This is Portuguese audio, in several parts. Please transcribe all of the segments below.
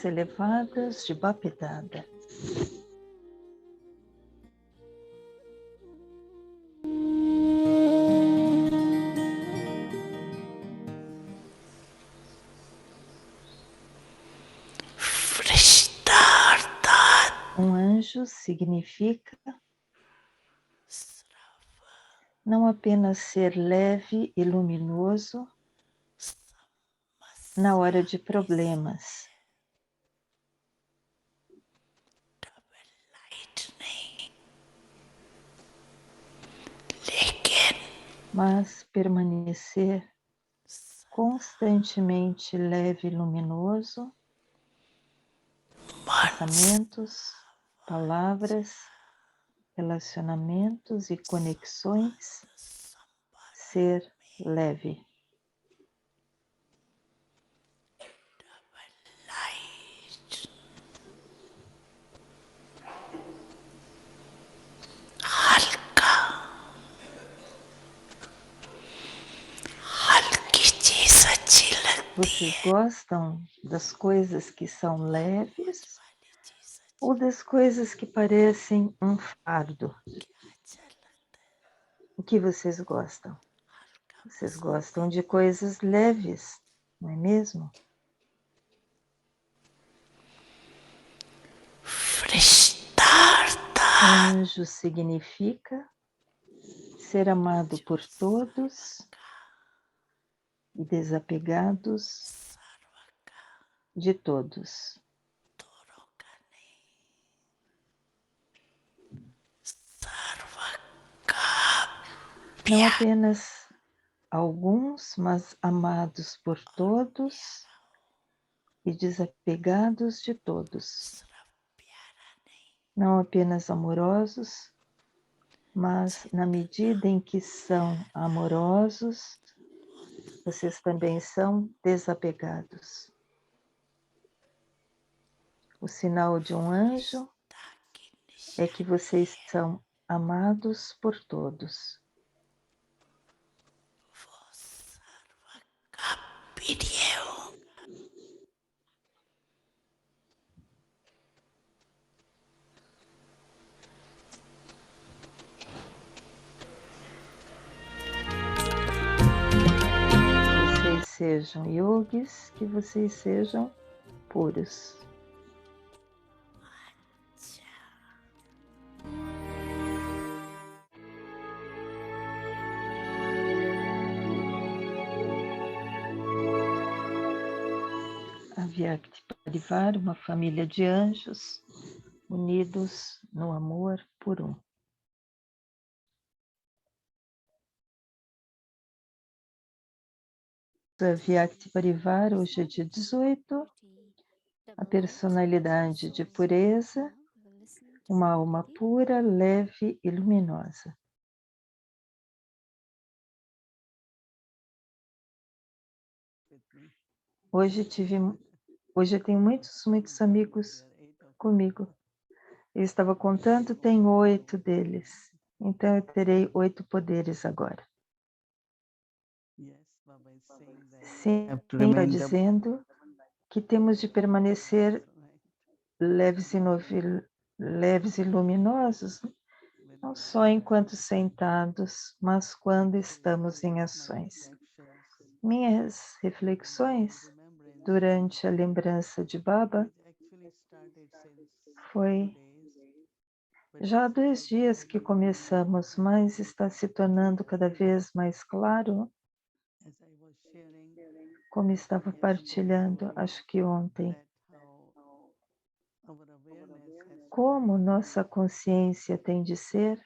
mais elevadas de Bapedada. Um anjo significa não apenas ser leve e luminoso na hora de problemas, mas permanecer constantemente leve e luminoso, pensamentos, palavras, relacionamentos e conexões, ser leve. Vocês gostam das coisas que são leves ou das coisas que parecem um fardo? O que vocês gostam? Vocês gostam de coisas leves, não é mesmo? Anjo significa ser amado por todos e desapegados de todos. Não apenas alguns, mas amados por todos e desapegados de todos. Não apenas amorosos, mas na medida em que são amorosos, vocês também são desapegados. O sinal de um anjo é que vocês são amados por todos. Vocês sejam yogis, que vocês sejam puros. Avyakti Parivar, uma família de anjos unidos no amor por um. Avyakti Parivar, hoje é dia 18, a personalidade de pureza, uma alma pura, leve e luminosa. Hoje eu tenho muitos amigos comigo. Eu estava contando, tem 8 deles. Então eu terei 8 poderes agora. Sim, está dizendo que temos de permanecer leves e luminosos, não só enquanto sentados, mas quando estamos em ações. Minhas reflexões durante a lembrança de Baba foi já há 2 dias que começamos, mas está se tornando cada vez mais claro, como estava partilhando, acho que ontem, como nossa consciência tem de ser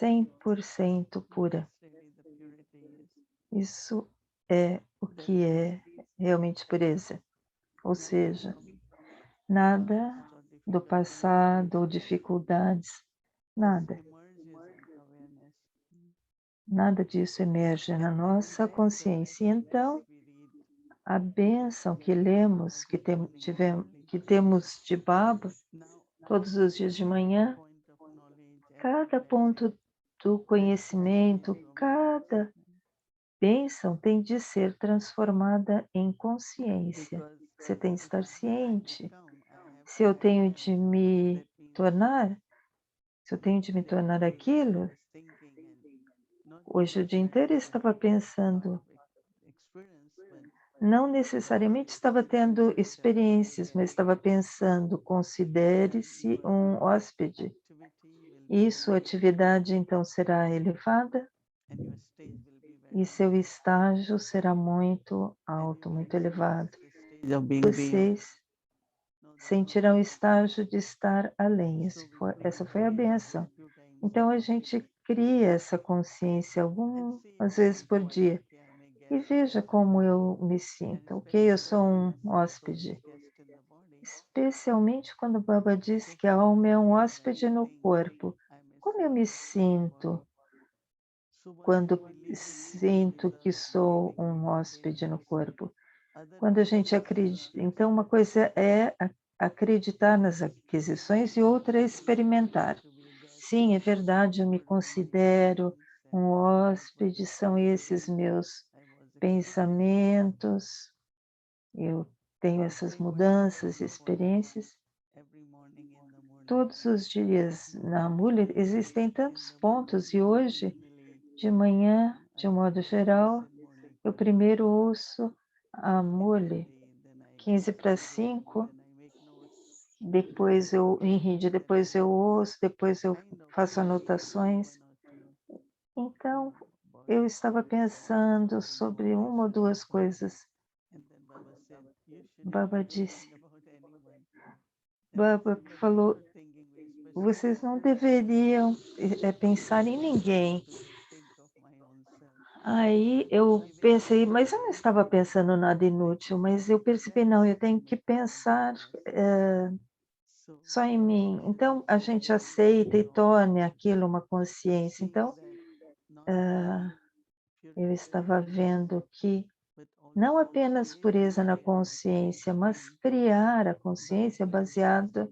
100% pura. Isso é o que é realmente pureza. Ou seja, nada do passado ou dificuldades, nada. Nada disso emerge na nossa consciência. Então, a bênção que lemos, que temos de Baba, todos os dias de manhã, cada ponto do conhecimento, cada bênção tem de ser transformada em consciência. Você tem de estar ciente. Se eu tenho de me tornar, se eu tenho de me tornar aquilo, hoje o dia inteiro eu estava pensando, não necessariamente estava tendo experiências, mas estava pensando, considere-se um hóspede. E sua atividade então será elevada e seu estágio será muito alto, muito elevado. Vocês sentirão o estágio de estar além. Essa foi a bênção. Então a gente cria essa consciência algumas vezes por dia. E veja como eu me sinto. Ok, eu sou um hóspede. Especialmente quando o Baba diz que a alma é um hóspede no corpo. Como eu me sinto quando sinto que sou um hóspede no corpo? Quando a gente acredita. Então, uma coisa é acreditar nas aquisições e outra é experimentar. Sim, é verdade, eu me considero um hóspede, são esses meus pensamentos, eu tenho essas mudanças, experiências. Todos os dias na Mula existem tantos pontos e hoje, de manhã, de um modo geral, eu primeiro ouço a Mule, 15 para 5, depois eu enride, depois eu ouço, depois eu faço anotações. Então, eu estava pensando sobre uma ou duas coisas. Baba disse, Baba falou, vocês não deveriam pensar em ninguém. Aí eu pensei, mas eu não estava pensando nada inútil, mas eu percebi, não, eu tenho que pensar só em mim. Então, a gente aceita e torna aquilo uma consciência. Então, eu estava vendo que não apenas pureza na consciência, mas criar a consciência baseada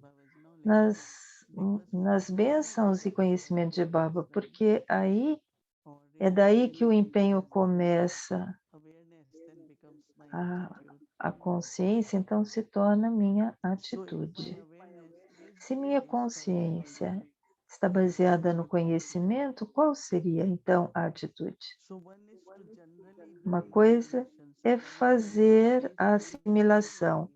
nas bênçãos e conhecimento de Baba, porque aí é daí que o empenho começa, a, a consciência então se torna minha atitude. Se minha consciência está baseada no conhecimento, qual seria então a atitude? Uma coisa é fazer a assimilação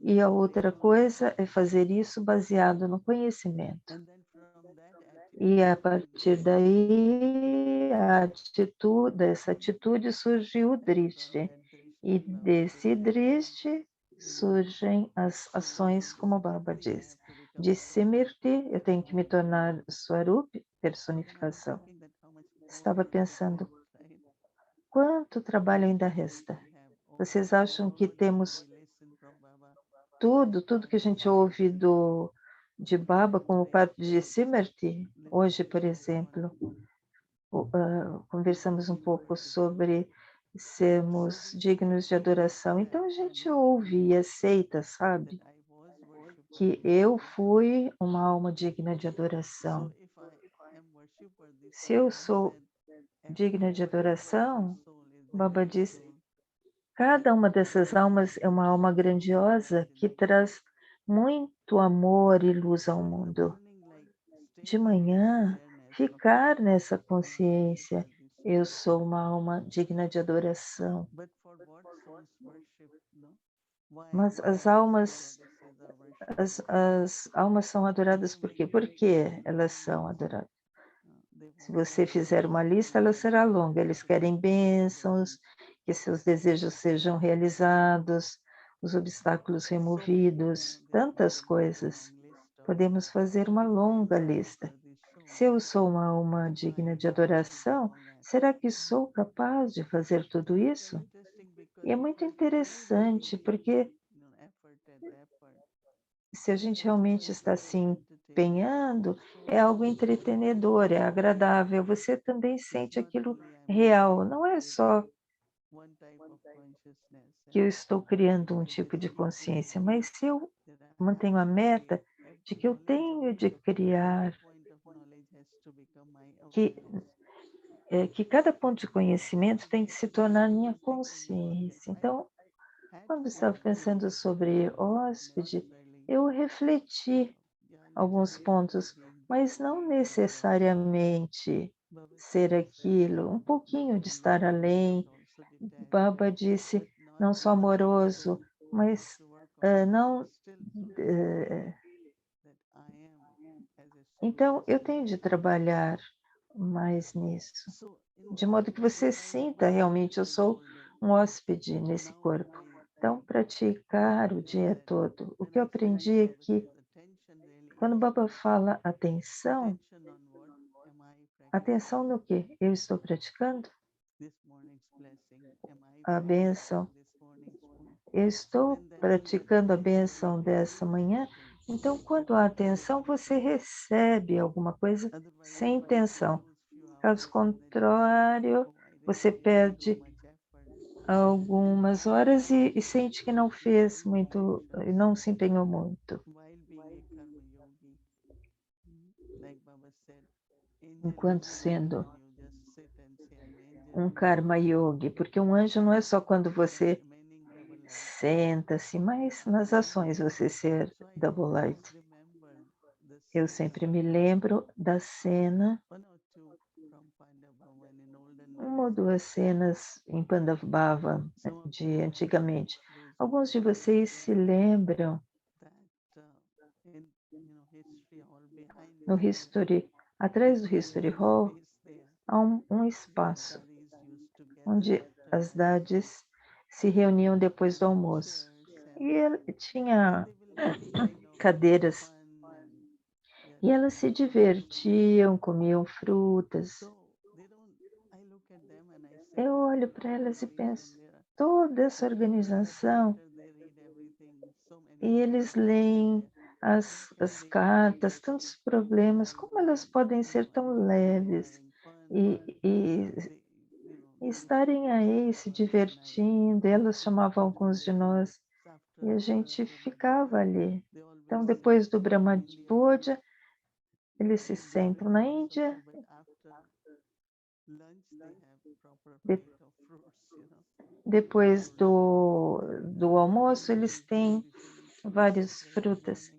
e a outra coisa é fazer isso baseado no conhecimento. E a partir daí, dessa atitude surge o drishti. E desse drishti surgem as ações, como o Baba diz. De Simirti, eu tenho que me tornar Swarup, personificação. Estava pensando, quanto trabalho ainda resta? Vocês acham que temos tudo que a gente ouve de Baba como parte de Simirti? Hoje, por exemplo, conversamos um pouco sobre sermos dignos de adoração. Então a gente ouve e aceita, sabe, que eu fui uma alma digna de adoração. Se eu sou digna de adoração, Baba diz, cada uma dessas almas é uma alma grandiosa que traz muito amor e luz ao mundo. De manhã, ficar nessa consciência, eu sou uma alma digna de adoração. Mas as almas são adoradas por quê? Por que elas são adoradas? Se você fizer uma lista, ela será longa. Eles querem bênçãos, que seus desejos sejam realizados, os obstáculos removidos, tantas coisas. Podemos fazer uma longa lista. Se eu sou uma alma digna de adoração, será que sou capaz de fazer tudo isso? E é muito interessante, porque se a gente realmente está se empenhando, é algo entretenedor, é agradável. Você também sente aquilo real. Não é só que eu estou criando um tipo de consciência, mas se eu mantenho a meta de que eu tenho de criar, que que cada ponto de conhecimento tem que se tornar minha consciência. Então, quando estava pensando sobre hóspede, eu refleti alguns pontos, mas não necessariamente ser aquilo, um pouquinho de estar além. Baba disse, não sou amoroso, mas não. eh, então, eu tenho de trabalhar mais nisso, de modo que você sinta realmente, eu sou um hóspede nesse corpo. Então, praticar o dia todo. O que eu aprendi é que quando o Baba fala atenção no que eu estou praticando, a bênção, eu estou praticando a bênção dessa manhã. Então, quando há atenção, você recebe alguma coisa sem intenção. Caso contrário, você perde algumas horas e sente que não fez muito, não se empenhou muito, enquanto sendo um karma yogi, porque um anjo não é só quando você senta-se, mas nas ações você ser double light. Eu sempre me lembro da cena, uma ou duas cenas em Pandavbhava de antigamente. Alguns de vocês se lembram no History, atrás do History Hall, há um espaço onde as dadis se reuniam depois do almoço. E tinha cadeiras e elas se divertiam, comiam frutas. Eu olho para elas e penso, toda essa organização, e eles leem as cartas, tantos problemas, como elas podem ser tão leves e estarem aí se divertindo, elas chamavam alguns de nós e a gente ficava ali. Então, depois do Brahma Puja, eles se sentam na Índia, de- depois do almoço, eles têm várias frutas.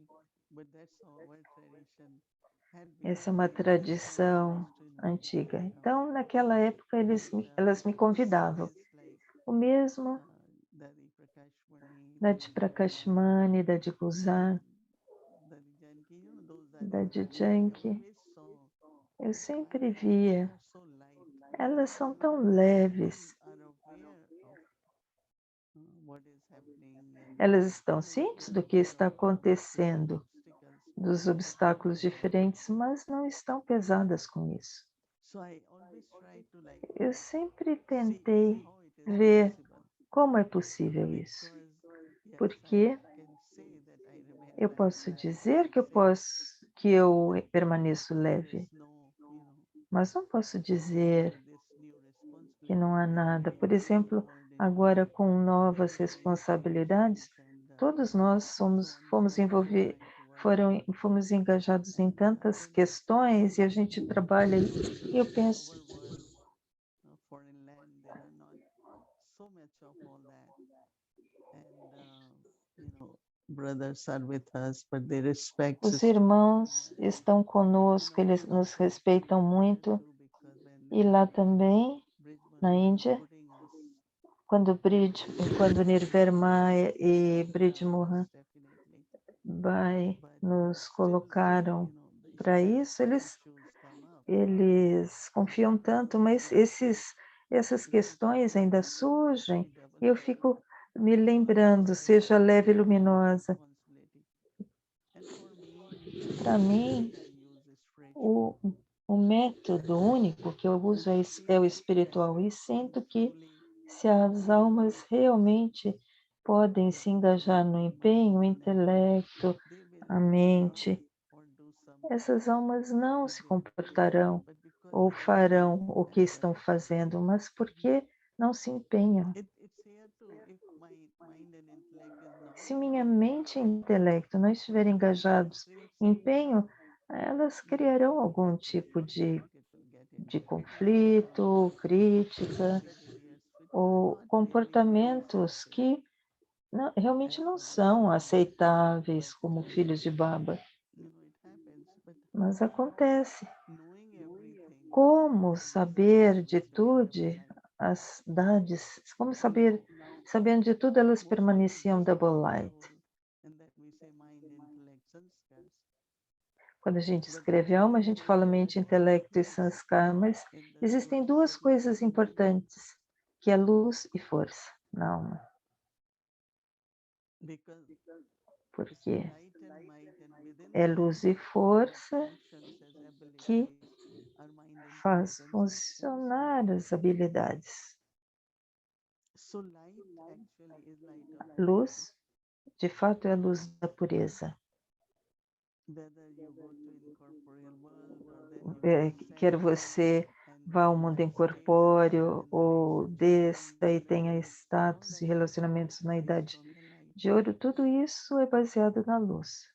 Essa é uma tradição antiga. Então, naquela época, elas me convidavam. O mesmo da de Prakashmani, da de Guzan, da de Janki. Eu sempre via, elas são tão leves. Elas estão cientes do que está acontecendo, dos obstáculos diferentes, mas não estão pesadas com isso. Eu sempre tentei ver como é possível isso, porque eu posso dizer que eu permaneço leve, mas não posso dizer que não há nada. Por exemplo, agora com novas responsabilidades, todos nós fomos engajados em tantas questões e a gente trabalha e eu penso, os irmãos estão conosco, eles nos respeitam muito e lá também na Índia, quando Nirverma e Brij Mohan Bhai nos colocaram para isso, eles confiam tanto, mas essas questões ainda surgem e eu fico me lembrando, seja leve e luminosa. Para mim, o, o método único que eu uso é o espiritual e sinto que se as almas realmente podem se engajar no empenho, o intelecto, a mente, essas almas não se comportarão ou farão o que estão fazendo, mas porque não se empenham. Se minha mente e intelecto não estiverem engajados em empenho, elas criarão algum tipo de conflito, crítica, ou comportamentos que realmente não são aceitáveis como filhos de Baba, mas acontece. Como saber de tudo, as dades, como saber, sabendo de tudo, elas permaneciam double light. Quando a gente escreve alma, a gente fala mente, intelecto e sanskar, mas existem duas coisas importantes, que é luz e força na alma. Porque é luz e força que faz funcionar as habilidades. Luz, de fato, é a luz da pureza. Quer você vá ao mundo incorpóreo ou desça e tenha status e relacionamentos na idade de ouro, tudo isso é baseado na luz.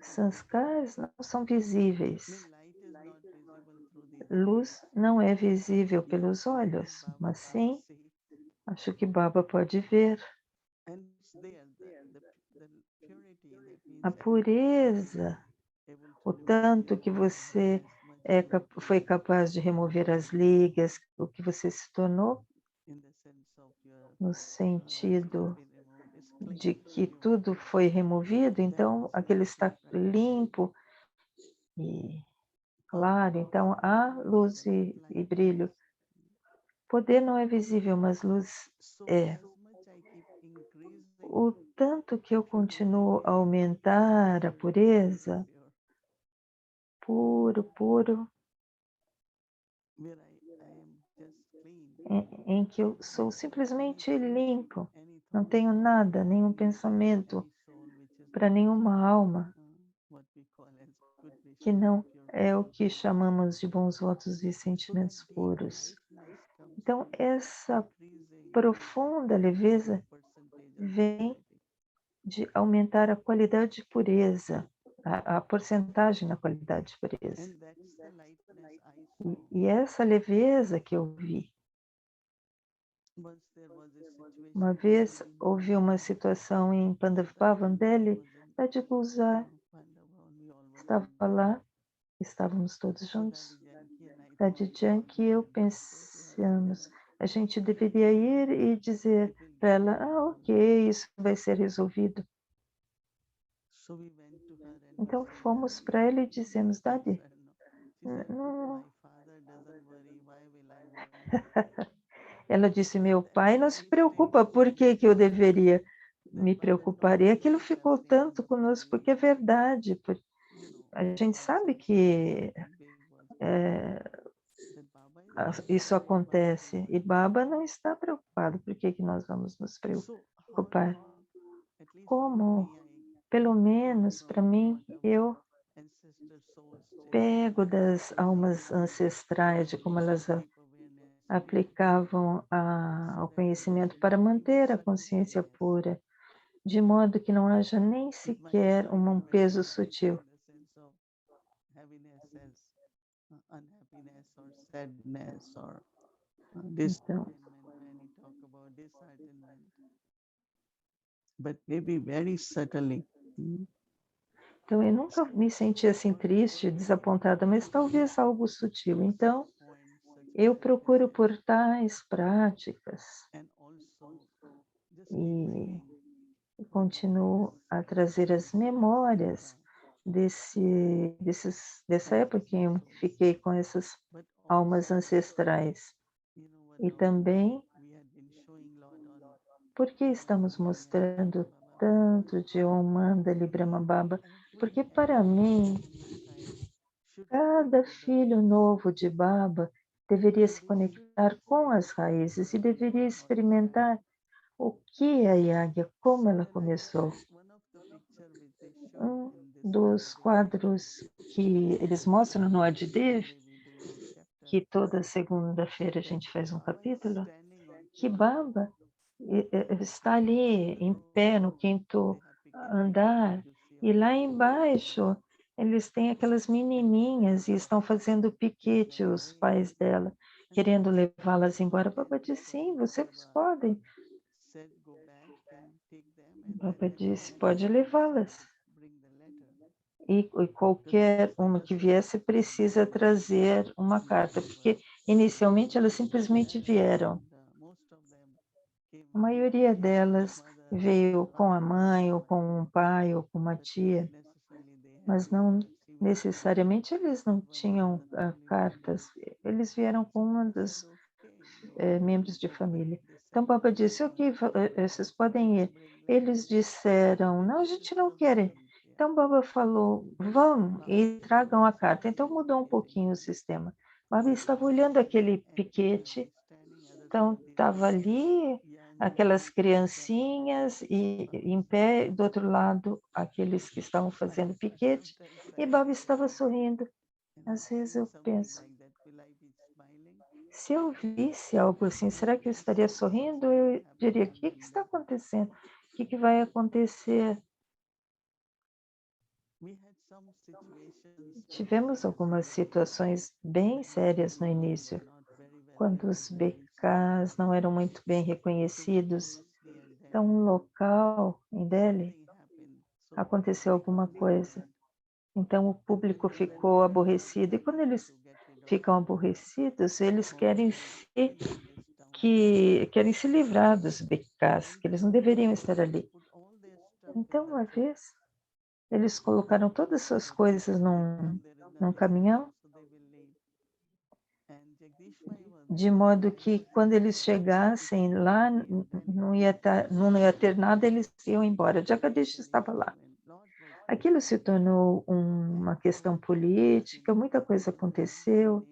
Sanskars não são visíveis. Luz não é visível pelos olhos, mas sim, acho que Baba pode ver. A pureza, o tanto que você foi capaz de remover as ligas, o que você se tornou, no sentido de que tudo foi removido, então aquele está limpo e claro, então há luz e brilho. Poder não é visível, mas luz é. O tanto que eu continuo a aumentar a pureza, puro, em que eu sou simplesmente limpo, não tenho nada, nenhum pensamento para nenhuma alma, que não é o que chamamos de bons votos e sentimentos puros. Então, essa profunda leveza vem de aumentar a qualidade de pureza, a porcentagem na qualidade de pureza. E essa leveza que eu vi. Uma vez houve uma situação em Pandavavan Delhi, Tade Gulzar estava lá, estávamos todos juntos. Tade Janki e eu pensamos, a gente deveria ir e dizer para ela, ok, isso vai ser resolvido. Então fomos para ela e dissemos, Dade, não. Ela disse, meu pai não se preocupa, por que eu deveria me preocupar? E aquilo ficou tanto conosco, porque é verdade, a gente sabe que isso acontece, e Baba não está preocupado, por que nós vamos nos preocupar? Como, pelo menos para mim, eu pego das almas ancestrais, de como elas aplicavam ao conhecimento para manter a consciência pura, de modo que não haja nem sequer um peso sutil. Então, eu nunca me senti assim triste, desapontada, mas talvez algo sutil. Então, eu procuro por tais práticas e continuo a trazer as memórias dessa época em que eu fiquei com essas almas ancestrais. E também, por que estamos mostrando tanto de Om Mandali Brahma Baba? Porque para mim, cada filho novo de Baba deveria se conectar com as raízes e deveria experimentar o que é a Yagya, como ela começou. Um dos quadros que eles mostram no Adidev, que toda segunda-feira a gente faz um capítulo, que Baba está ali em pé no quinto andar, e lá embaixo eles têm aquelas menininhas e estão fazendo piquete, os pais dela, querendo levá-las embora. Baba disse, sim, vocês podem. Baba disse, pode levá-las. E qualquer uma que viesse precisa trazer uma carta, porque inicialmente elas simplesmente vieram. A maioria delas veio com a mãe, ou com um pai, ou com uma tia, mas não necessariamente eles não tinham cartas, eles vieram com uma dos membros de família. Então, o Papa disse, ok, vocês podem ir. Eles disseram, não, a gente não quer ir. Então, o Baba falou, vão e tragam a carta. Então, mudou um pouquinho o sistema. O Baba estava olhando aquele piquete, então, estava ali aquelas criancinhas e em pé, do outro lado, aqueles que estavam fazendo piquete, e Baba estava sorrindo. Às vezes eu penso, se eu visse algo assim, será que eu estaria sorrindo? Eu diria, o que está acontecendo? O que vai acontecer? Tivemos algumas situações bem sérias no início, quando os BKs não eram muito bem reconhecidos. Então, um local em Delhi, aconteceu alguma coisa. Então, o público ficou aborrecido. E quando eles ficam aborrecidos, eles querem se livrar dos BKs, que eles não deveriam estar ali. Então, uma vez, eles colocaram todas as suas coisas num caminhão, de modo que quando eles chegassem lá, não ia ter nada, eles iam embora. Jagadish estava lá. Aquilo se tornou uma questão política, muita coisa aconteceu.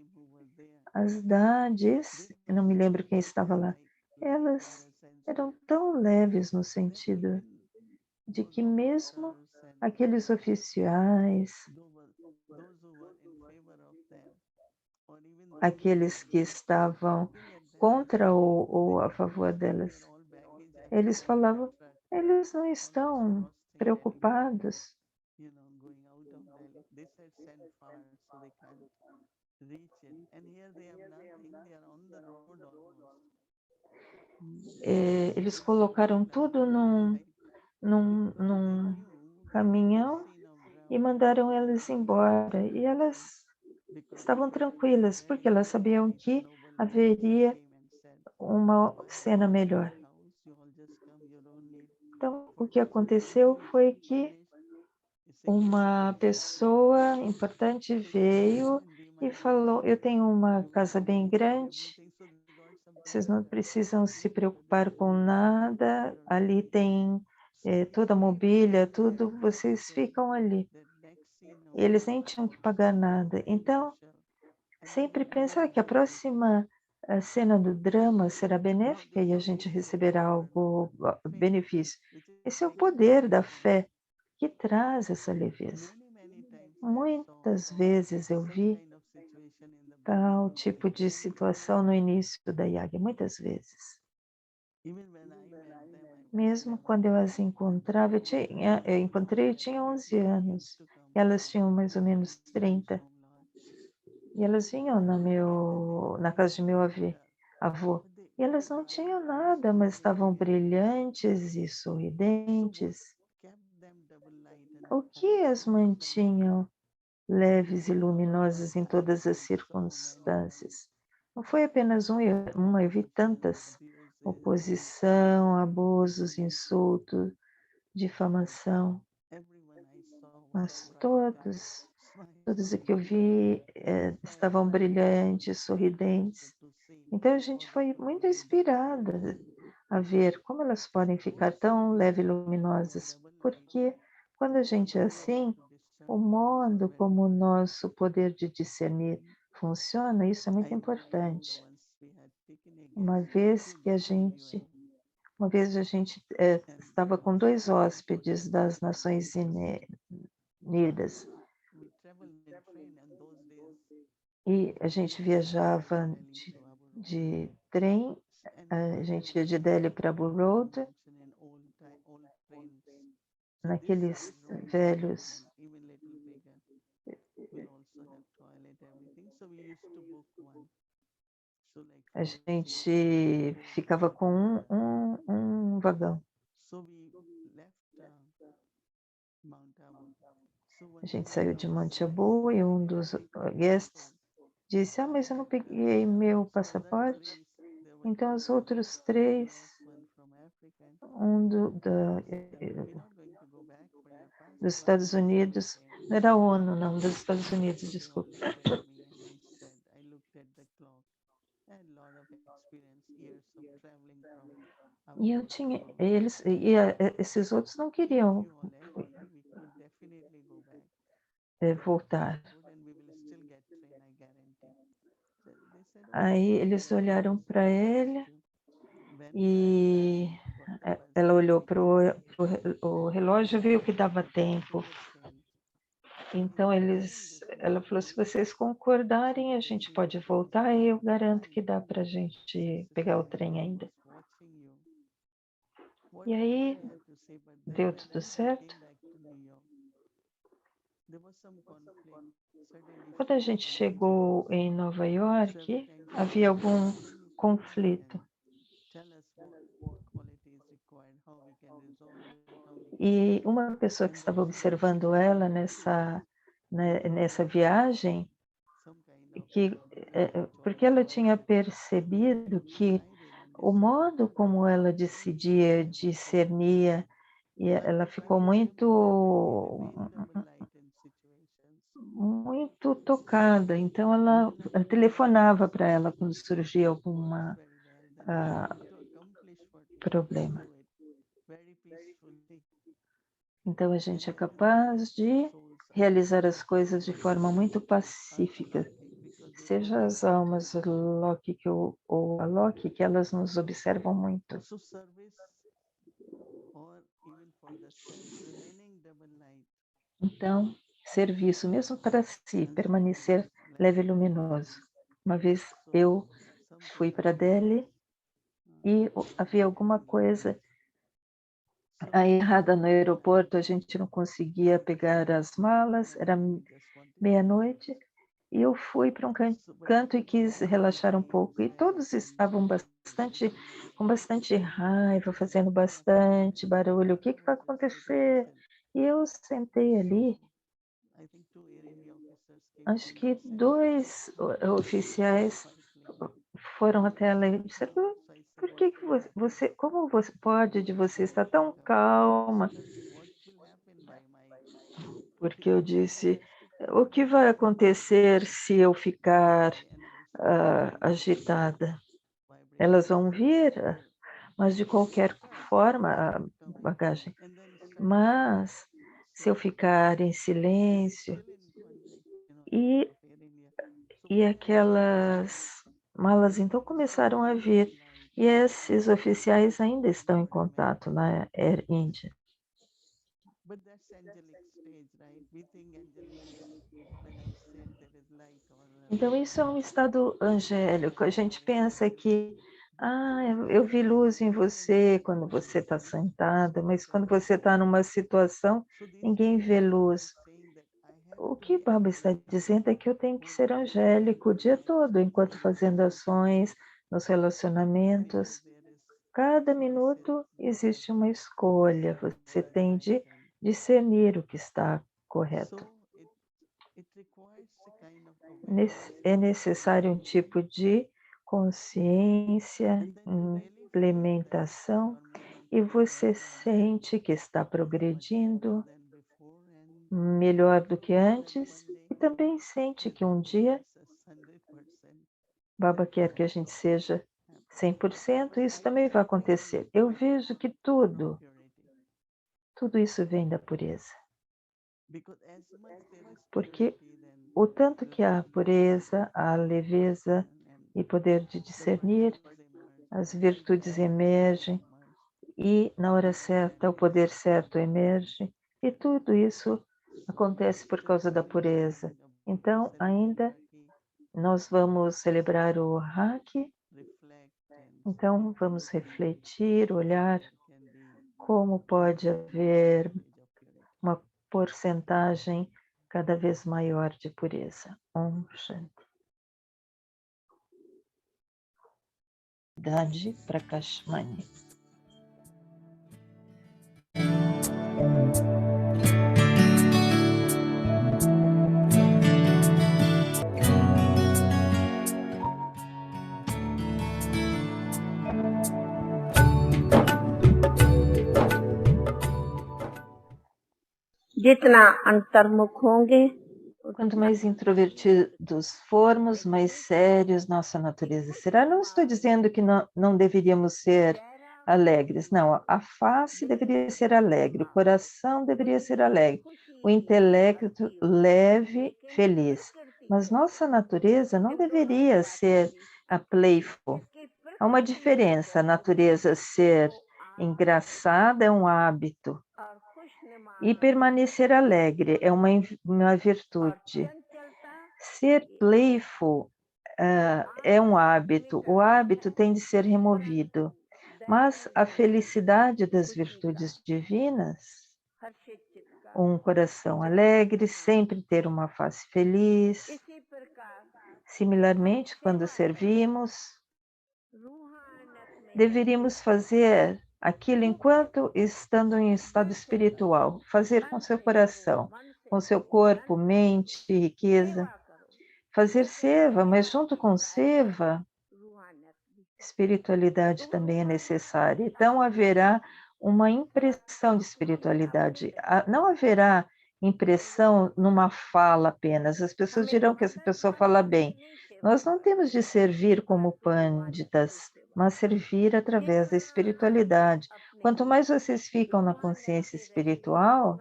As Dades, eu não me lembro quem estava lá, elas eram tão leves no sentido de que mesmo aqueles oficiais, aqueles que estavam contra ou a favor delas, eles falavam, eles não estão preocupados. Eles colocaram tudo num caminhão e mandaram elas embora. E elas estavam tranquilas, porque elas sabiam que haveria uma cena melhor. Então, o que aconteceu foi que uma pessoa importante veio e falou, eu tenho uma casa bem grande, vocês não precisam se preocupar com nada, ali tem toda a mobília, tudo, vocês ficam ali. E eles nem tinham que pagar nada. Então, sempre pensar que a próxima cena do drama será benéfica e a gente receberá algo, benefício. Esse é o poder da fé que traz essa leveza. Muitas vezes eu vi tal tipo de situação no início da Yagya, muitas vezes. Mesmo quando eu as encontrava, eu tinha 11 anos, elas tinham mais ou menos 30. E elas vinham na casa de meu avô. E elas não tinham nada, mas estavam brilhantes e sorridentes. O que as mantinham leves e luminosas em todas as circunstâncias? Não foi apenas uma, eu vi tantas. Oposição, abusos, insultos, difamação. Mas todos o que eu vi estavam brilhantes, sorridentes. Então a gente foi muito inspirada a ver como elas podem ficar tão leve e luminosas, porque quando a gente é assim, o modo como o nosso poder de discernir funciona, isso é muito importante. Uma vez a gente estava com 2 hóspedes das Nações Unidas e a gente viajava de trem, a gente ia de Delhi para Abu Road, naqueles velhos A gente ficava com um vagão. A gente saiu de Monte Abu e um dos guests disse: "Ah, mas eu não peguei meu passaporte". Então os outros 3, um dos Estados Unidos, não era a ONU não, dos Estados Unidos, desculpa. E eu tinha eles esses outros não queriam, voltar. Aí eles olharam para ele e ela olhou para o relógio e viu que dava tempo. Então ela falou: "Se vocês concordarem, a gente pode voltar e eu garanto que dá para a gente pegar o trem ainda". E aí deu tudo certo. Quando a gente chegou em Nova York, havia algum conflito. E uma pessoa que estava observando ela nessa viagem, porque ela tinha percebido que o modo como ela decidia, discernia, e ela ficou muito tocada. Então ela telefonava para ela quando surgia alguma problema. Então a gente é capaz de realizar as coisas de forma muito pacífica, seja as almas Loki ou a Loki, que elas nos observam muito. Então, serviço, mesmo para si, permanecer leve e luminoso. Uma vez eu fui para Delhi e havia alguma coisa aí errada no aeroporto, a gente não conseguia pegar as malas, era meia-noite, e eu fui para um canto e quis relaxar um pouco, e todos estavam com bastante raiva, fazendo bastante barulho, o que vai acontecer? E eu sentei ali, acho que 2 oficiais foram até ela e disseram: "Por que você como você pode de você estar tão calma?" Porque eu disse: "O que vai acontecer se eu ficar, agitada? Elas vão vir, mas de qualquer forma a bagagem, mas se eu ficar em silêncio", e aquelas malas então começaram a vir, e esses oficiais ainda estão em contato na Air India. Então isso é um estado angélico, a gente pensa que: "Ah, eu vi luz em você quando você está sentada", mas quando você está numa situação, ninguém vê luz. O que Baba está dizendo é que eu tenho que ser angélico o dia todo, enquanto fazendo ações, nos relacionamentos. Cada minuto existe uma escolha, você tem de discernir o que está correto. É necessário um tipo de consciência, implementação, e você sente que está progredindo melhor do que antes, e também sente que um dia Baba quer que a gente seja 100%, e isso também vai acontecer. Eu vejo que tudo isso vem da pureza, porque o tanto que há pureza, a leveza e poder de discernir, as virtudes emergem e na hora certa o poder certo emerge, e tudo isso acontece por causa da pureza. Então, ainda nós vamos celebrar o Haki, então vamos refletir, olhar como pode haver uma porcentagem cada vez maior de pureza. Om Shanti. Verdade Prakashmani. जितना अंतर्मुख होंगे, Quanto mais introvertidos formos, mais sérios nossa natureza será. Não estou dizendo que não deveríamos ser alegres, não. A face deveria ser alegre, o coração deveria ser alegre, o intelecto leve, feliz. Mas nossa natureza não deveria ser a playful. Há uma diferença. A natureza ser engraçada é um hábito. E permanecer alegre é uma virtude. Ser playful é um hábito. O hábito tem de ser removido. Mas a felicidade das virtudes divinas, um coração alegre, sempre ter uma face feliz. Similarmente, quando servimos, deveríamos fazer aquilo enquanto estando em estado espiritual, fazer com seu coração, com seu corpo, mente, riqueza, fazer seva, mas junto com seva, espiritualidade também é necessária. Então haverá uma impressão de espiritualidade, não haverá impressão numa fala apenas. As pessoas dirão que essa pessoa fala bem. Nós não temos de servir como pânditas, mas servir através da espiritualidade. Quanto mais vocês ficam na consciência espiritual,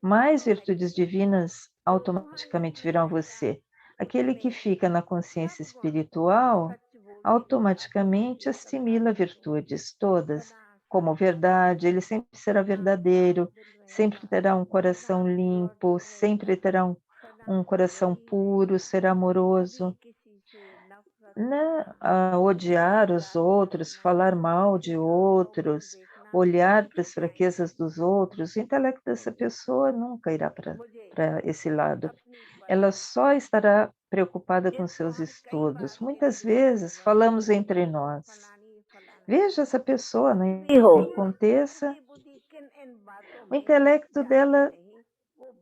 mais virtudes divinas automaticamente virão a você. Aquele que fica na consciência espiritual, automaticamente assimila virtudes todas como verdade, ele sempre será verdadeiro, sempre terá um coração limpo, sempre terá um coração puro, será amoroso. Não odiar os outros, falar mal de outros, olhar para as fraquezas dos outros, o intelecto dessa pessoa nunca irá para esse lado. Ela só estará preocupada com seus estudos. Muitas vezes falamos entre nós. Veja essa pessoa, não aconteça. O intelecto dela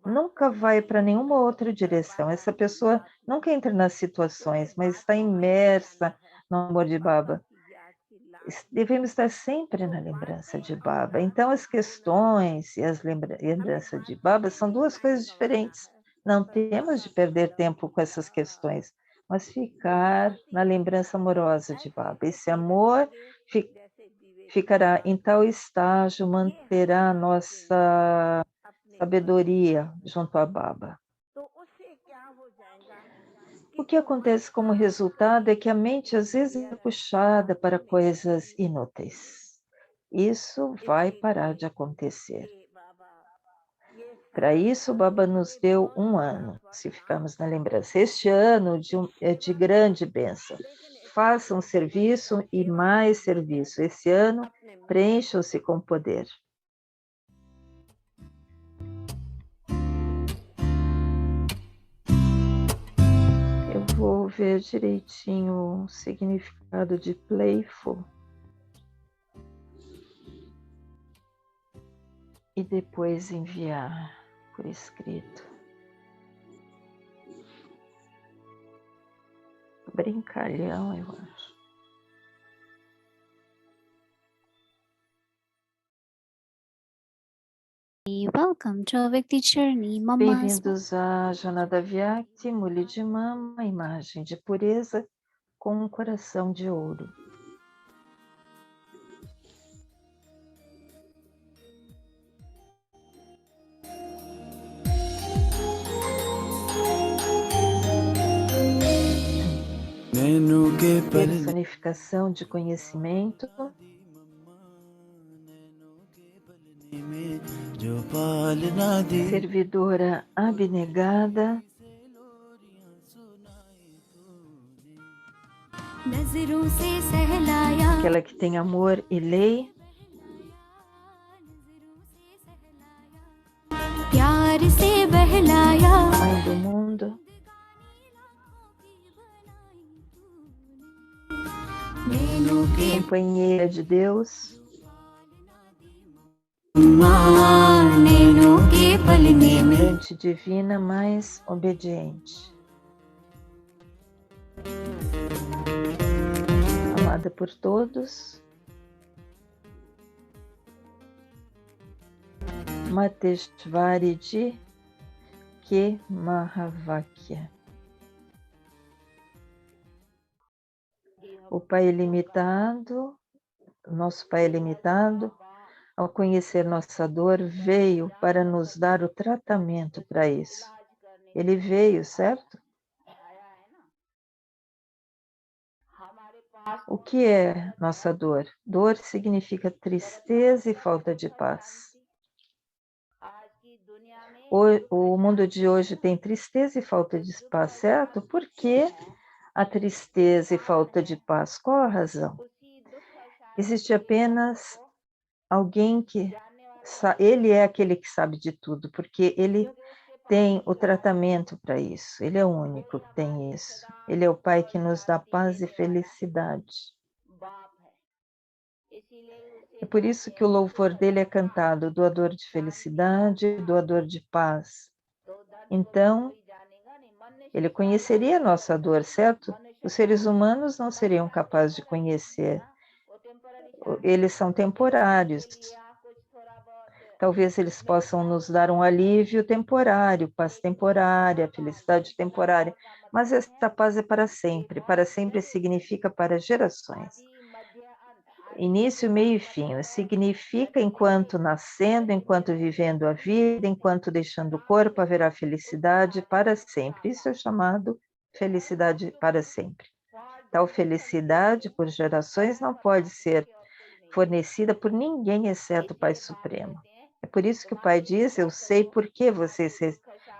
nunca vai para nenhuma outra direção. Essa pessoa nunca entra nas situações, mas está imersa no amor de Baba. Devemos estar sempre na lembrança de Baba. Então, as questões e as lembranças de Baba são duas coisas diferentes. Não temos de perder tempo com essas questões, mas ficar na lembrança amorosa de Baba. Esse amor ficará em tal estágio, manterá a nossa sabedoria junto a Baba. O que acontece como resultado é que a mente às vezes é puxada para coisas inúteis. Isso vai parar de acontecer. Para isso, Baba nos deu 1 ano, se ficarmos na lembrança. Este ano é de grande bênção. Façam serviço e mais serviço. Esse ano, preencham-se com poder. Eu vou ver direitinho o significado de playful. E depois enviar por escrito. Brincalhão, eu acho. Welcome to Avyakti Journey, Mama. Bem-vindos à Jornada Vyakti, Muli de Mama, imagem de pureza com um coração de ouro. Personificação de conhecimento. Servidora abnegada. Aquela que tem amor e lei. Mãe do mundo. companheira de Deus, mente divina mais obediente, amada por todos, Mateshvari de Que Mahavakya. O Pai ilimitado, nosso Pai ilimitado, ao conhecer nossa dor, veio para nos dar o tratamento para isso. Ele veio, certo? O que é nossa dor? Dor significa tristeza e falta de paz. O mundo de hoje tem tristeza e falta de paz, certo? Por que a tristeza e falta de paz? Qual a razão? Existe apenas alguém que... Ele é aquele que sabe de tudo, porque ele tem o tratamento para isso. Ele é o único que tem isso. Ele é o Pai que nos dá paz e felicidade. É por isso que o louvor dele é cantado, doador de felicidade, doador de paz. Então, ele conheceria a nossa dor, certo? Os seres humanos não seriam capazes de conhecer. Eles são temporários. Talvez eles possam nos dar um alívio temporário, paz temporária, felicidade temporária, mas esta paz é para sempre. Para sempre significa para gerações. Início, meio e fim. Significa enquanto nascendo, enquanto vivendo a vida, enquanto deixando o corpo, haverá felicidade para sempre. Isso é chamado felicidade para sempre. Tal felicidade por gerações não pode ser fornecida por ninguém exceto o Pai Supremo. É por isso que o Pai diz, eu sei por que vocês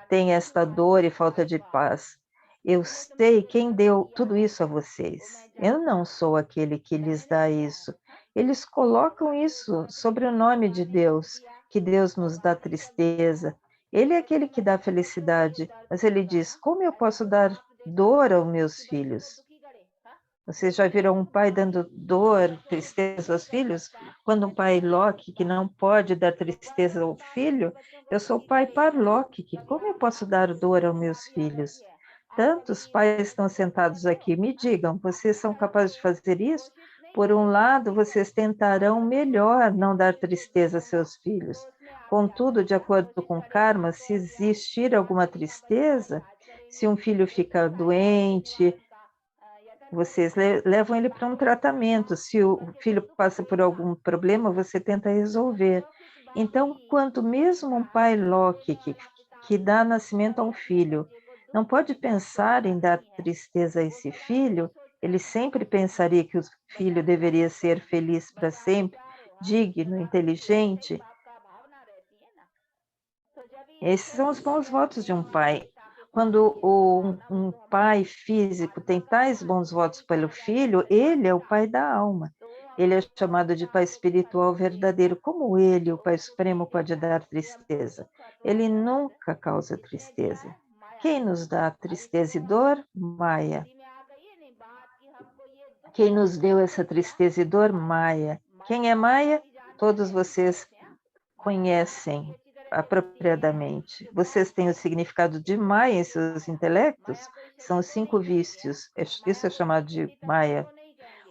têm esta dor e falta de paz. Eu sei quem deu tudo isso a vocês. Eu não sou aquele que lhes dá isso. Eles colocam isso sobre o nome de Deus, que Deus nos dá tristeza. Ele é aquele que dá felicidade, mas ele diz, como eu posso dar dor aos meus filhos? Vocês já viram um pai dando dor, tristeza aos filhos? Quando um pai Loki que não pode dar tristeza ao filho, eu sou pai Parlock, que como eu posso dar dor aos meus filhos? Tantos pais estão sentados aqui, me digam, vocês são capazes de fazer isso? Por um lado, vocês tentarão melhor não dar tristeza a seus filhos. Contudo, de acordo com o karma, se existir alguma tristeza, se um filho fica doente, vocês levam ele para um tratamento. Se o filho passa por algum problema, você tenta resolver. Então, quando mesmo um pai Loki que dá nascimento a um filho, não pode pensar em dar tristeza a esse filho, ele sempre pensaria que o filho deveria ser feliz para sempre, digno, inteligente. Esses são os bons votos de um pai. Quando um pai físico tem tais bons votos pelo filho, ele é o pai da alma. Ele é chamado de pai espiritual verdadeiro. Como ele, o Pai Supremo, pode dar tristeza? Ele nunca causa tristeza. Quem nos dá tristeza e dor? Maya. Quem nos deu essa tristeza e dor? Maya. Quem é Maya? Todos vocês conhecem apropriadamente. Vocês têm o significado de Maya em seus intelectos? São os 5 vícios. Isso é chamado de Maya.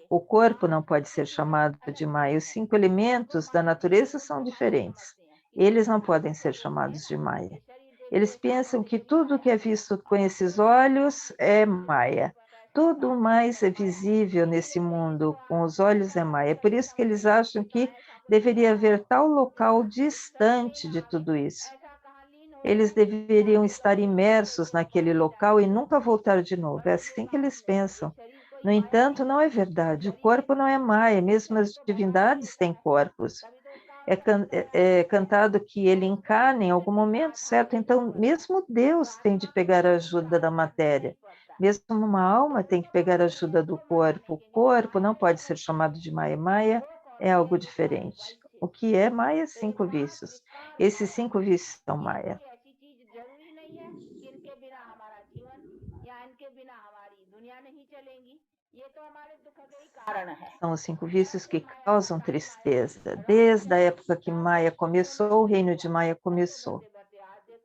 O corpo não pode ser chamado de Maya. Os 5 elementos da natureza são diferentes. Eles não podem ser chamados de Maya. Eles pensam que tudo que é visto com esses olhos é Maya. Tudo mais é visível nesse mundo com os olhos é Maya. É por isso que eles acham que deveria haver tal local distante de tudo isso. Eles deveriam estar imersos naquele local e nunca voltar de novo. É assim que eles pensam. No entanto, não é verdade. O corpo não é Maya, mesmo as divindades têm corpos. É cantado que ele encarna em algum momento, certo? Então, mesmo Deus tem de pegar a ajuda da matéria. Mesmo uma alma tem que pegar a ajuda do corpo. O corpo não pode ser chamado de Maya. Maya é algo diferente. O que é Maya? 5 vícios. Esses 5 vícios são Maya. São os 5 vícios que causam tristeza. Desde a época que Maya começou, o reino de Maya começou.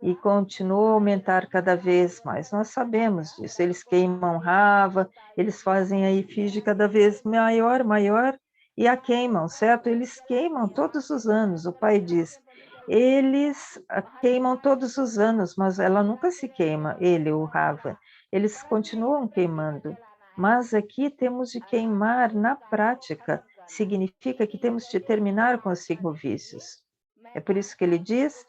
E continuou a aumentar cada vez mais. Nós sabemos disso. Eles queimam Rava, eles fazem a efígie cada vez maior, maior, e a queimam, certo? Eles queimam todos os anos. O pai diz, eles a queimam todos os anos, mas ela nunca se queima, ele, o Rava. Eles continuam queimando. Mas aqui temos de queimar na prática. Significa que temos de terminar com os 5 vícios. É por isso que ele diz,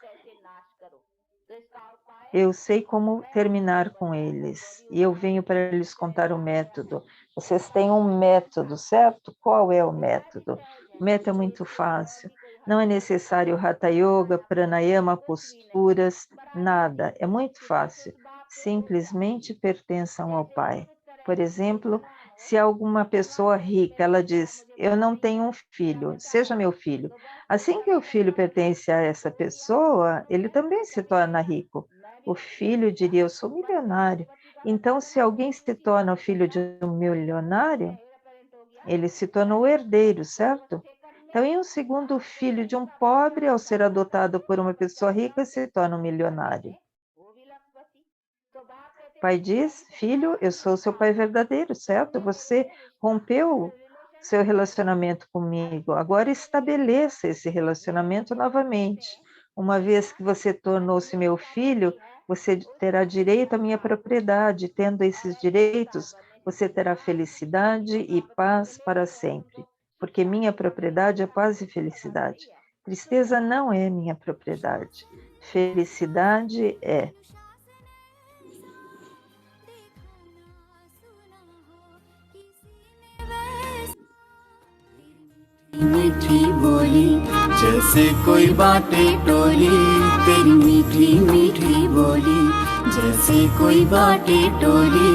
eu sei como terminar com eles, e eu venho para lhes contar o método. Vocês têm um método, certo? Qual é o método? O método é muito fácil. Não é necessário Hatha Yoga, Pranayama, posturas, nada. É muito fácil. Simplesmente pertençam ao Pai. Por exemplo, se alguma pessoa rica, ela diz, eu não tenho um filho, seja meu filho. Assim que o filho pertence a essa pessoa, ele também se torna rico. O filho diria, eu sou milionário. Então, se alguém se torna o filho de um milionário, ele se tornou herdeiro, certo? Então, em um segundo, o filho de um pobre, ao ser adotado por uma pessoa rica, se torna um milionário. O pai diz, filho, eu sou seu pai verdadeiro, certo? Você rompeu seu relacionamento comigo. Agora estabeleça esse relacionamento novamente. Uma vez que você tornou-se meu filho, você terá direito à minha propriedade. Tendo esses direitos, você terá felicidade e paz para sempre. Porque minha propriedade é paz e felicidade. Tristeza não é minha propriedade. Felicidade é. मीठी बोली जैसे कोई बाटे टोली तेरी मीठी मीठी बोली जैसे कोई बाटे टोली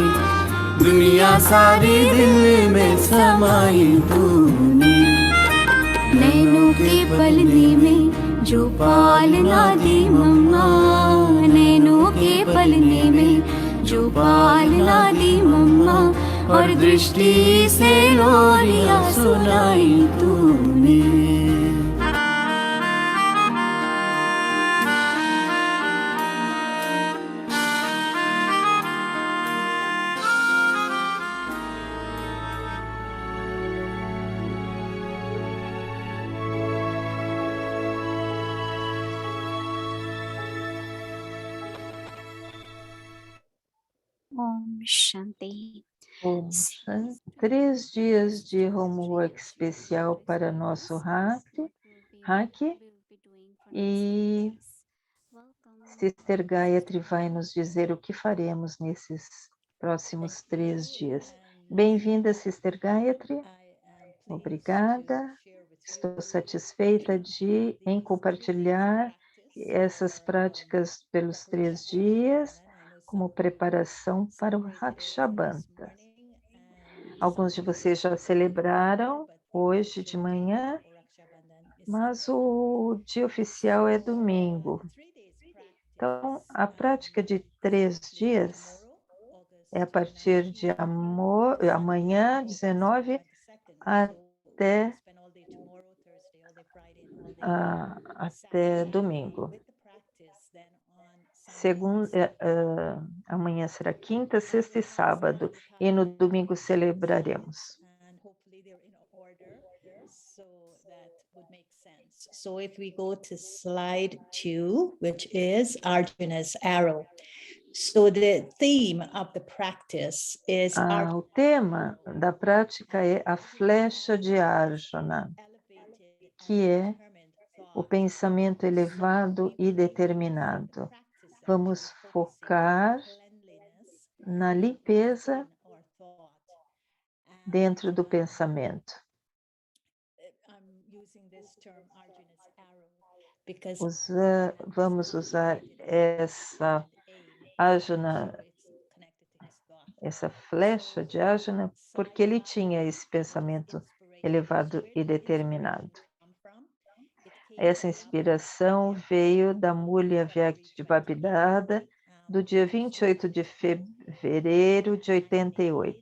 दुनिया सारी दिल में समाई तूने नैनों के पलने में जो पालना दी मम्मा नैनों के पलने में जो पालना दी मम्मा और दृष्टि से लोरियां सुनाई तूने Om Shanti. Bom, 3 dias de homework especial para nosso hack e Sister Gayatri vai nos dizer o que faremos nesses próximos 3 dias. Bem-vinda, Sister Gayatri. Obrigada. Estou satisfeita em compartilhar essas práticas pelos 3 dias como preparação para o Rakshabanta. Alguns de vocês já celebraram hoje de manhã, mas o dia oficial é domingo. Então, a prática de 3 dias é a partir de amanhã, 19, até domingo. Amanhã será quinta, sexta e sábado, e no domingo celebraremos. So if we go to slide 2, which is Arjuna's arrow. So the theme of the practice is o tema da prática é a flecha de Arjuna, que é o pensamento elevado e determinado. Vamos focar na limpeza dentro do pensamento. Vamos usar essa Arjuna, essa flecha de Arjuna, porque ele tinha esse pensamento elevado e determinado. Essa inspiração veio da Mulya Vyakti de Babidada, do dia 28 de fevereiro de 88.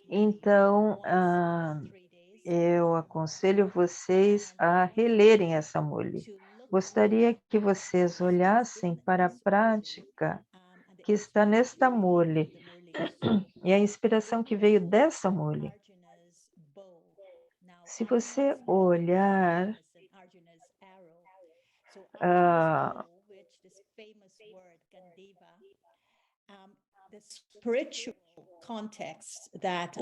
Então, eu aconselho vocês a relerem essa mule. Gostaria que vocês olhassem para a prática que está nesta mule e a inspiração que veio dessa mule. Se você olhar the spiritual context that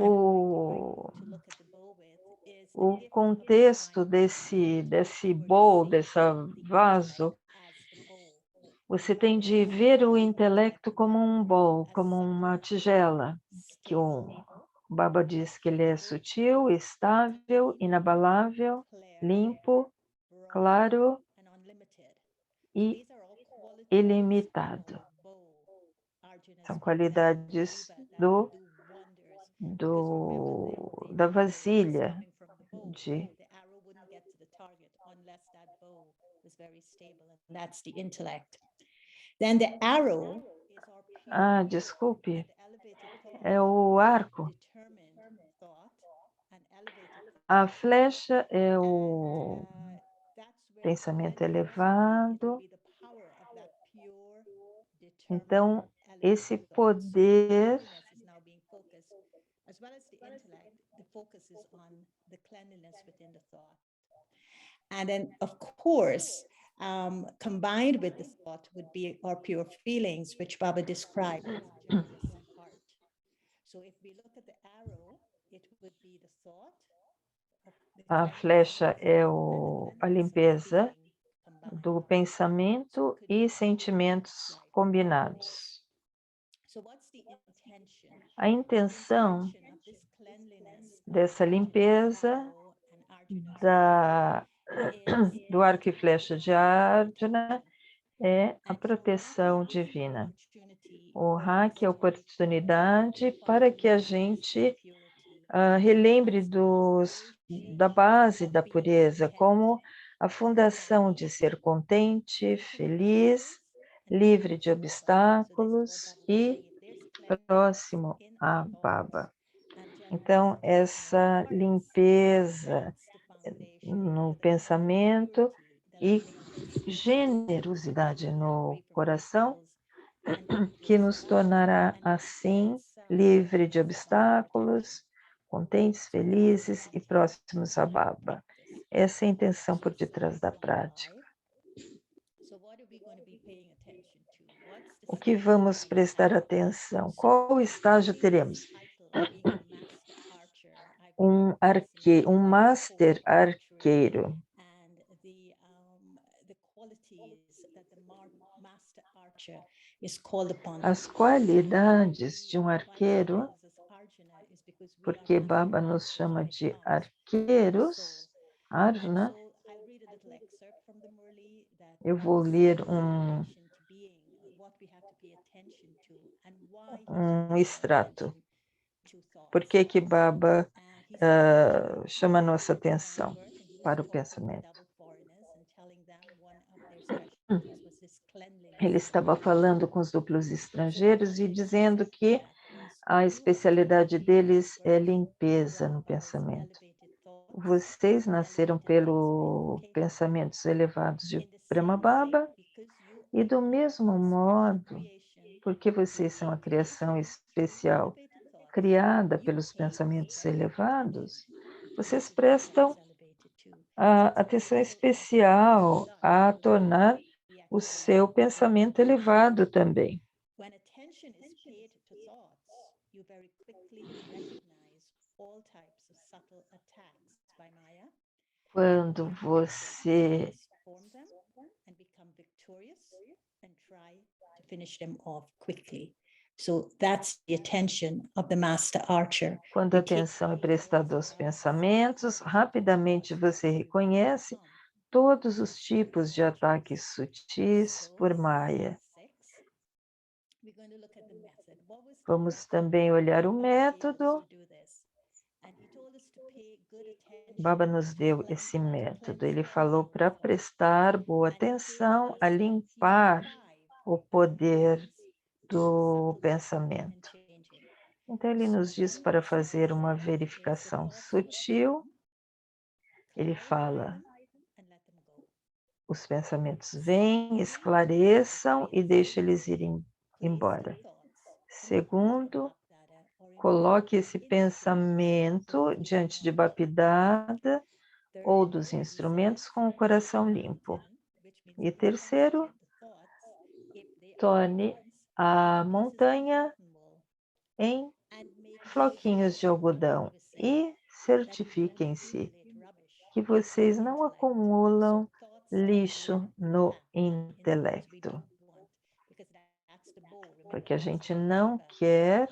o contexto desse bowl, desse vaso, você tem de ver o intelecto como um bowl, como uma tigela, que o Baba diz que ele é sutil, estável, inabalável, limpo, claro e ilimitado. São qualidades da vasilha de desculpe, é o arco. A flecha é o pensamento elevado. Então, esse poder as well as the intellect, the focus is on the cleanliness within the thought. And then, of course, combined with the thought would be our pure feelings, which Baba described. So if we look at the arrow, it would be the thought. A flecha é a limpeza do pensamento e sentimentos combinados. A intenção dessa limpeza do arco e flecha de Arjuna é a proteção divina. O hack é a oportunidade para que a gente relembre da base da pureza, como a fundação de ser contente, feliz, livre de obstáculos e próximo a Baba. Então, essa limpeza no pensamento e generosidade no coração, que nos tornará assim livre de obstáculos, contentes, felizes e próximos a Baba. Essa é a intenção por detrás da prática. O que vamos prestar atenção? Qual estágio teremos? Um master arqueiro. As qualidades de um arqueiro, porque Baba nos chama de arqueiros, Arjuna. Eu vou ler um extrato. Por que Baba chama nossa atenção para o pensamento? Ele estava falando com os duplos estrangeiros e dizendo que a especialidade deles é limpeza no pensamento. Vocês nasceram pelos pensamentos elevados de Brahma Baba e do mesmo modo, porque vocês são a criação especial criada pelos pensamentos elevados, vocês prestam atenção especial a tornar o seu pensamento elevado também. Quando você quando a atenção é prestada aos pensamentos, rapidamente você reconhece todos os tipos de ataques sutis por Maya. Vamos também olhar o método. Baba nos deu esse método. Ele falou para prestar boa atenção a limpar o poder do pensamento Então, ele nos diz para fazer uma verificação sutil. Ele fala: os pensamentos vêm, esclareçam e deixe eles irem embora. Segundo, coloque esse pensamento diante de Baptida ou dos instrumentos com o coração limpo. E terceiro, torne a montanha em floquinhos de algodão e certifiquem-se que vocês não acumulam lixo no intelecto, porque a gente não quer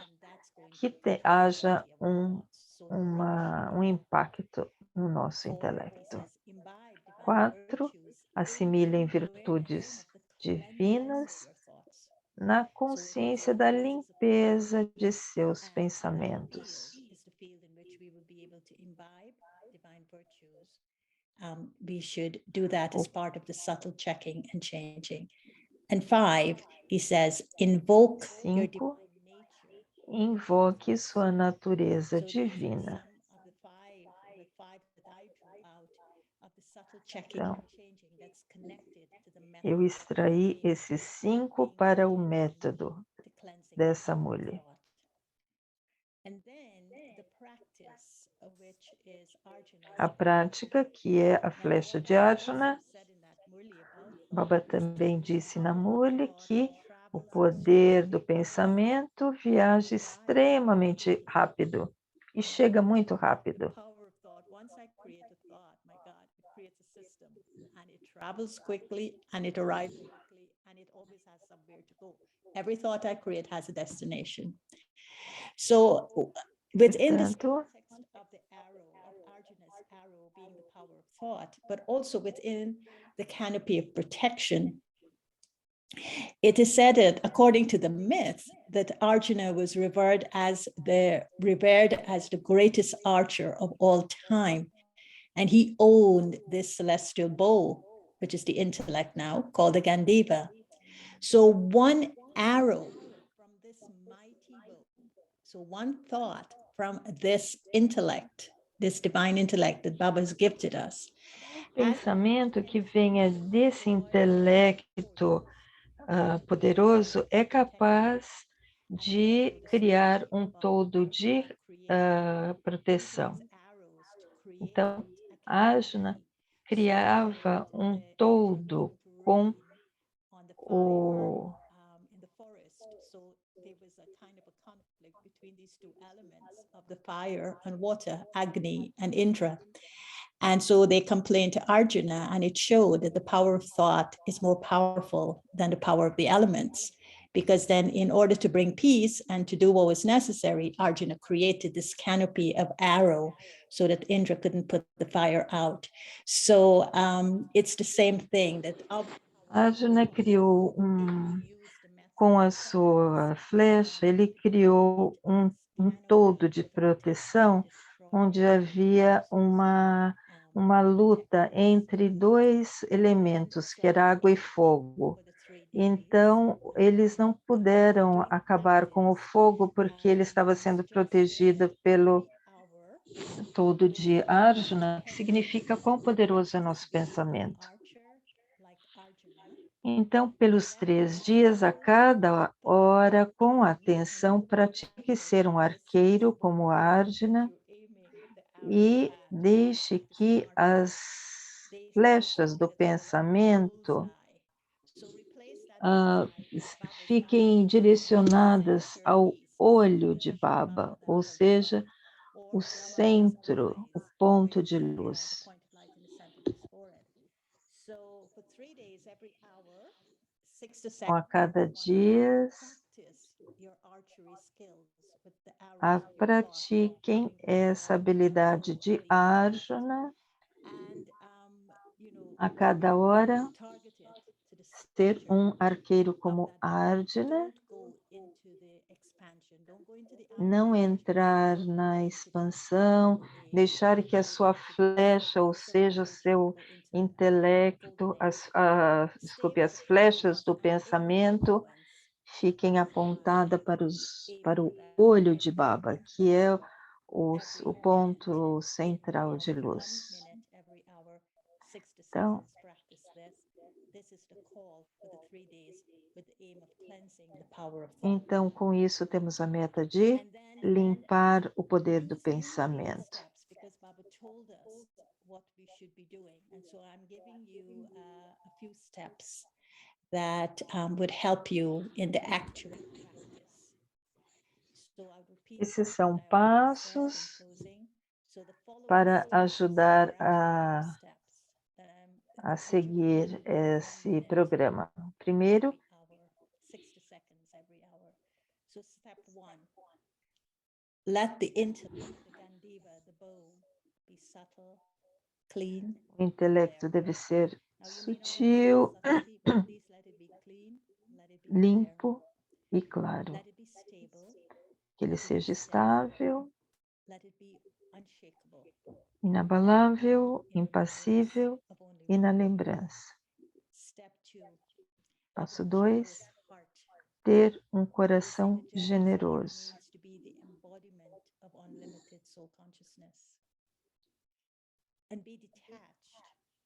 que haja um impacto no nosso intelecto. 4, assimilem virtudes divinas na consciência da limpeza de seus pensamentos. We should do that as part of the subtle checking and changing. And 5, he says, invoke your 5, invoque sua natureza divina. Então, eu extraí esses 5 para o método dessa mulher. A prática, que é a flecha de Arjuna, Baba também disse na Murli que o poder do pensamento viaja extremamente rápido e chega muito rápido. Travels quickly and it arrives quickly and it always has somewhere to go. Every thought I create has a destination. So within the context of the arrow, of Arjuna's arrow being the power of thought, but also within the canopy of protection, it is said that according to the myth that Arjuna was revered as the greatest archer of all time. And he owned this celestial bow, which is the intellect now, called the Gandiva. So one arrow from this mighty bow, so one thought from this intellect, this divine intellect that Baba has gifted us. Pensamento que venha desse intelecto poderoso é capaz de criar um todo de proteção. Então, Arjuna criava um todo com o the fire and water, Agni and Indra. And so they complained to Arjuna, and it showed that the power of thought is more powerful than the power of the elements. Because then in order to bring peace and to do what was necessary, Arjuna created this canopy of arrow so that Indra couldn't put the fire out. So it's the same thing that Arjuna criou com a sua flecha, ele criou um todo de proteção onde havia uma luta entre 2 elementos, que era água e fogo. Então, eles não puderam acabar com o fogo porque ele estava sendo protegido pelo todo de Arjuna, que significa quão poderoso é nosso pensamento. Então, pelos 3 dias, a cada hora, com atenção, pratique ser um arqueiro como Arjuna e deixe que as flechas do pensamento fiquem direcionadas ao olho de Baba, ou seja, o centro, o ponto de luz. A cada dia, pratiquem essa habilidade de Arjuna, a cada hora, ser um arqueiro como Arjuna, não entrar na expansão, deixar que a sua flecha, ou seja, o seu intelecto, as flechas do pensamento fiquem apontadas para o olho de Baba, que é o ponto central de luz. Então, com isso, temos a meta de limpar o poder do pensamento. That would help you in the actual practice. Esses são passos para ajudar a seguir esse programa. Primeiro, let the intellect, the Gandiva, the bow, be subtle, clean. O intelecto deve ser sutil, limpo e claro. Que ele seja estável, inabalável, impassível e na lembrança. Passo 2, ter um coração generoso.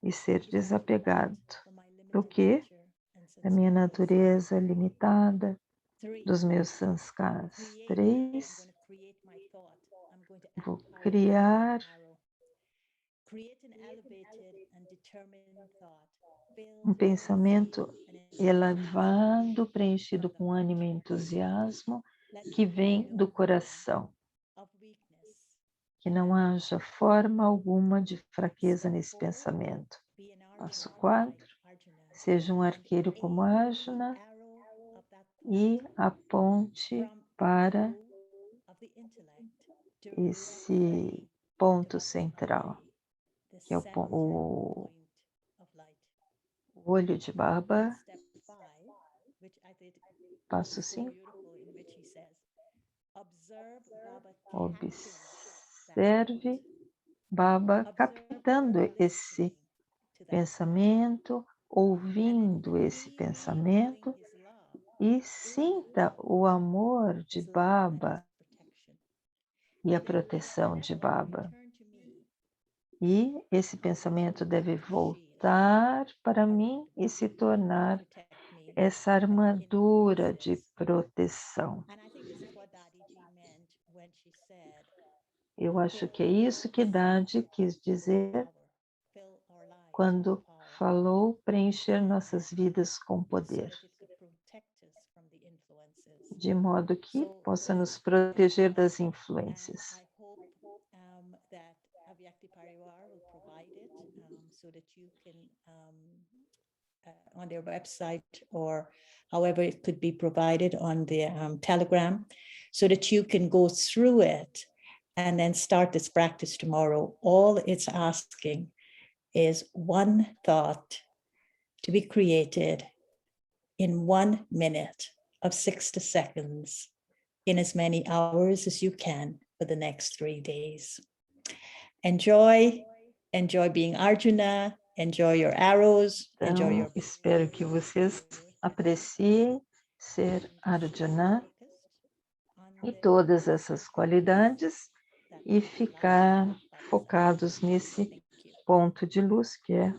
E ser desapegado do quê? Da minha natureza limitada, dos meus sanskars. 3, vou criar um pensamento elevado, preenchido com ânimo e entusiasmo, que vem do coração. Que não haja forma alguma de fraqueza nesse pensamento. Passo 4, seja um arqueiro como Arjuna e aponte para esse ponto central, que é o olho de Baba. Passo 5. Observe Baba captando esse pensamento, ouvindo esse pensamento e sinta o amor de Baba e a proteção de Baba. E esse pensamento deve voltar para mim e se tornar essa armadura de proteção. Eu acho que é isso que Dadi quis dizer quando falou preencher nossas vidas com poder, de modo que possa nos proteger das influências. On their website or however it could be provided on the Telegram, so that you can go through it and then start this practice tomorrow. All it's asking is one thought to be created in 1 minute of 60 seconds in as many hours as you can for the next 3 days. Enjoy being Arjuna, enjoy your arrows, enjoy your... Espero que vocês apreciem ser Arjuna e todas essas qualidades e ficar focados nesse ponto de luz que é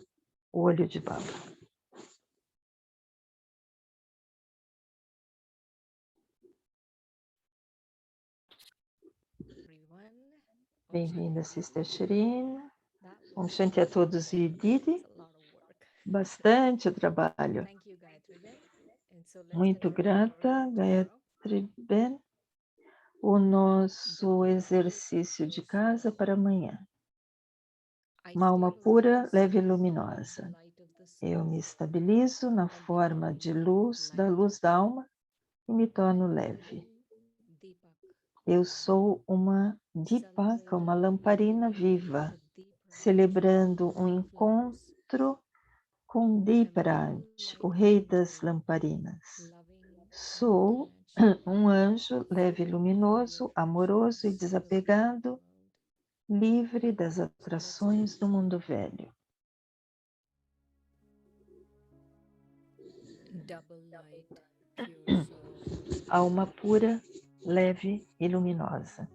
o olho de Baba. Bem-vinda, Sister Shireen. Um Shanti a todos e Didi. Bastante trabalho. Muito grata, Gayatri Ben. O nosso exercício de casa para amanhã. Uma alma pura, leve e luminosa. Eu me estabilizo na forma de luz, da luz da alma, e me torno leve. Eu sou uma Dipaka, uma lamparina viva, celebrando um encontro com Deepraj, o rei das lamparinas. Sou um anjo leve e luminoso, amoroso e desapegado, livre das atrações do mundo velho. Alma pura, leve e luminosa.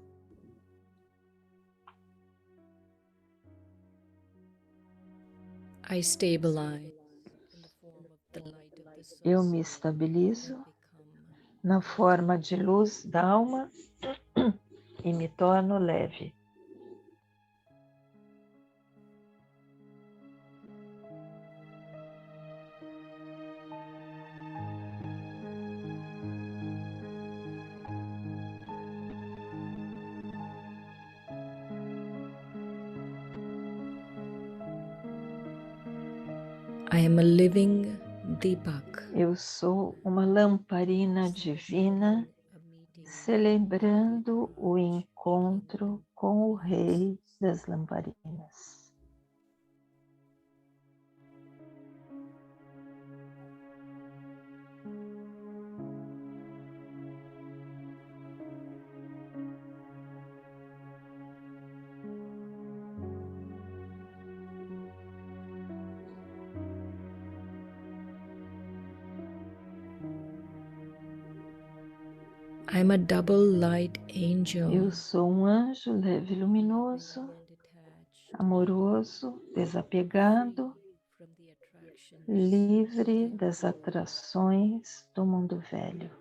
I stabilize in the form of the light of the soul. Eu me estabilizo na forma de luz da alma e me torno leve. I am a living Deepak, Eu sou uma lamparina divina celebrando o encontro com o Rei das Lamparinas. I am a double light angel, Eu sou um anjo leve e luminoso, amoroso, desapegado, from the attractions livre das atrações do mundo velho.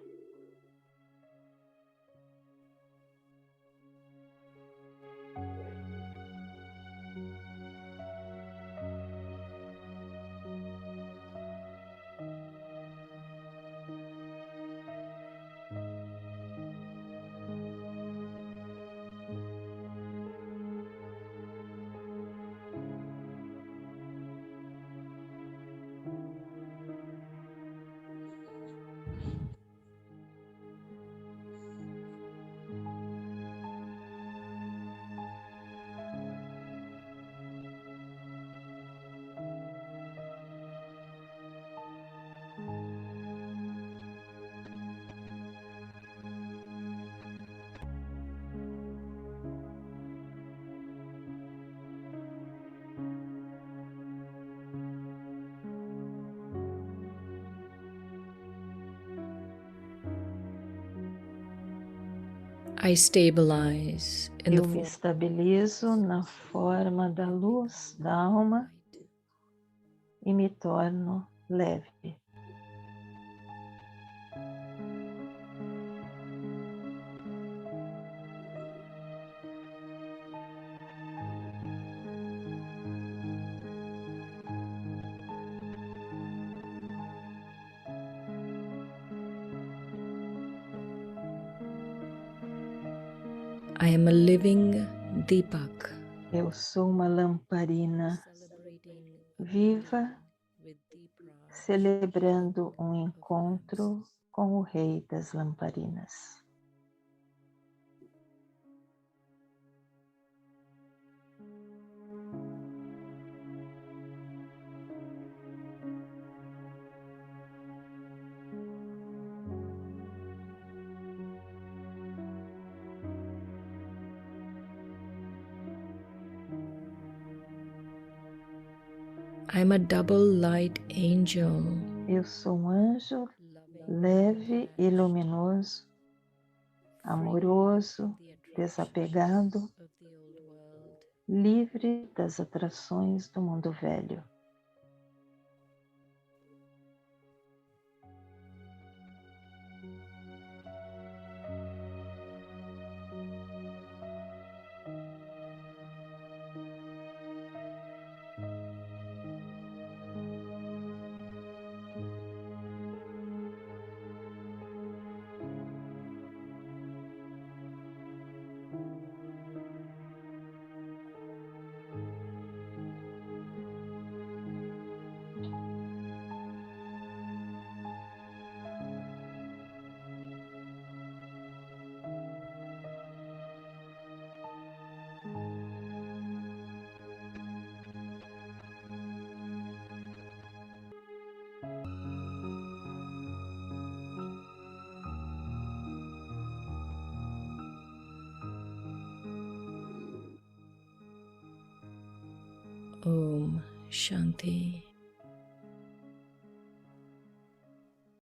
I stabilize in Eu the me form estabilizo na forma da luz da alma e me torno leve. I am a living Deepak, Eu sou uma lamparina celebrating viva, with Deepak, celebrando um encontro com o Rei das Lamparinas. I am a double light angel, Eu sou um anjo leve e luminoso, amoroso, desapegado, of the old world. livre das atrações do mundo velho. Om Shanti.